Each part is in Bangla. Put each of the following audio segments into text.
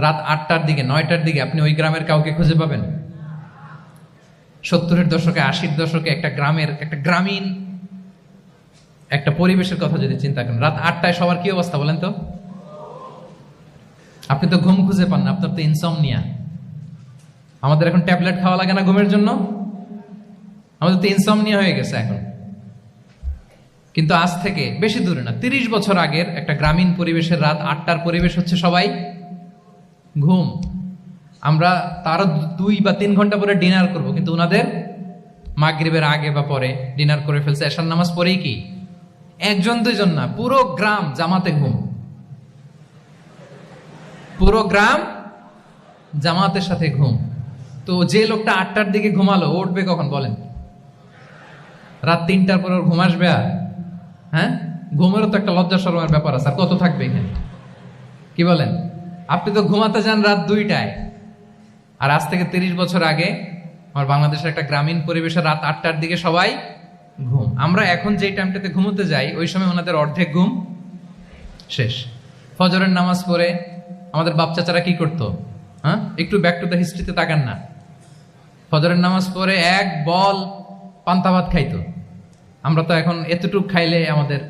রাত 8টার দিকে 9টার দিকে আপনি ওই গ্রামের কাউকে খুঁজে পাবেন? 70-এর দশকে 80-র দশকে একটা গ্রামের একটা গ্রামীণ একটা পরিবেশের কথা যদি চিন্তা করেন, রাত 8টায় সবার কি অবস্থা বলেন তো? আপনি তো ঘুম খুঁজে পান না, আপনার তো ইনসমনিয়া। আমাদের এখন ট্যাবলেট খাওয়া লাগে না ঘুমের জন্য? আমাদের তো ইনসমনিয়া হয়ে গেছে এখন। কিন্তু আজ থেকে বেশি দূরে না, 30 বছর আগের একটা গ্রামীণ পরিবেশের রাত 8টার পরিবেশ হচ্ছে সবাই ঘুম। আমরা তারও 2 বা 3 ঘন্টা পরে ডিনার করব, কিন্তু ওনাদের মাগরিবের আগে বা পরে ডিনার করে ফেলছে, এশার নামাজ পড়েই কি 1-2 জন না, পুরো গ্রাম জামাতে ঘুম। পুরো গ্রাম জামাতের সাথে ঘুম। তো যে লোকটা 8টার দিকে ঘুমালো, উঠবে কখন বলেন? রাত 3টার পর ওর ঘুম আসবে? আর হ্যাঁ, ঘুমেরও তো একটা লজ্জা শরমের ব্যাপার আছে। আর কত থাকবে এখানে? কি বলেন? আপনি তো ঘুমাতে যান রাত 2টায়, আর আজ থেকে 30 বছর আগে আমার বাংলাদেশের একটা গ্রামীণ পরিবেশে রাত 8টার দিকে সবাই ঘুম। আমরা এখন যেই টাইমটাতে ঘুমোতে যাই, ওই সময় ওনাদের অর্ধেক ঘুম শেষ। ফজরের নামাজ পড়ে আমাদের বাপ চাচারা কি করতো? হ্যাঁ, একটু ব্যাক টু দ্য হিস্ট্রিতে তাকান না। ফজরের নামাজ পড়ে এক বল পান্তা ভাত খাইতো। আমরা তো এখন এতটুক খাইলে আমাদের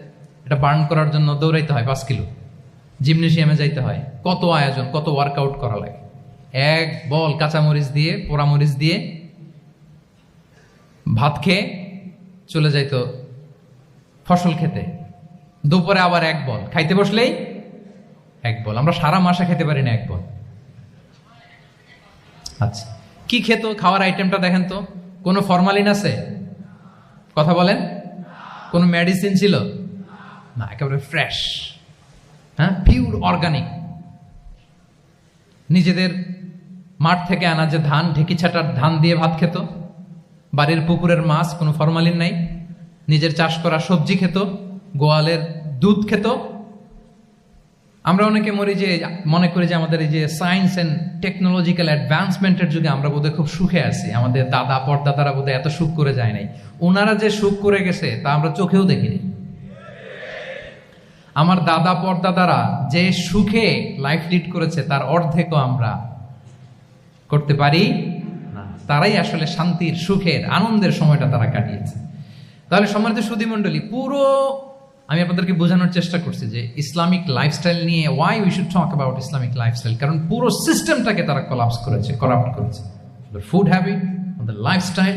এটা বার্ন করার জন্য দৌড়াইতে হয় 5 কিলো, জিমনেশিয়ামে যাইতে হয়, কত আয়োজন, কত ওয়ার্কআউট করা লাগে। এক বল কাঁচামরিচ দিয়ে, পোড়ামরিচ দিয়ে ভাত খেয়ে চলে যাইতো ফসল খেতে। দুপুরে আবার এক বল, খাইতে বসলেই এক বল। আমরা সারা মাসে খেতে পারি না এক বল। আচ্ছা, কি খেত? খাওয়ার আইটেমটা দেখেন তো। কোনো ফরমালিন আছে? কথা বলেন। কোনো মেডিসিন ছিল না, একেবারে ফ্রেশ, হ্যাঁ, পিওর অর্গানিক। নিজেদের মাঠ থেকে আনা যে ধান, ঢেকি ছাটার ধান দিয়ে ভাত খেত। বাড়ির পুকুরের মাছ, কোনো ফরমালিন নাই। নিজের চাষ করা সবজি খেত, গোয়ালের দুধ খেত। আমরা অনেকে মনে করি যে আমাদের এই যে সায়েন্স এন্ড টেকনোলজিক্যাল অ্যাডভান্সমেন্টের যুগে আমরা বোধহয় খুব সুখে আছি। আমাদের দাদা পরদাদারা বোধহয় এত সুখ করে যায় নাই। ওনারা যে সুখ করে গেছে তা আমরা চোখেও দেখিনি। আমার দাদা পরদাদারা যে সুখে লাইফ লিড করেছে তার অর্ধেকও আমরা করতে পারি না। তারাই আসলে শান্তির, সুখের, আনন্দের সময়টা তারা কাটিয়েছে। তাহলে সম্মানিত সুধী মণ্ডলী, পুরো আমি আপনাদেরকে বোঝানোর চেষ্টা করছি যে ইসলামিক লাইফস্টাইল নিয়ে why we should talk about Islamic lifestyle. কারণ পুরো সিস্টেমটাকে তারা কলাপস করেছে, করাপ্ট করেছে। Food habit, lifestyle,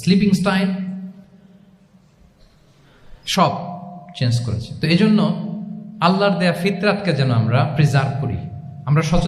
sleeping style সব চেঞ্জ করেছে। তো এই জন্য আল্লাহর দেয়া ফিতরাতকে যেন আমরা প্রিজার্ভ করি, আমরা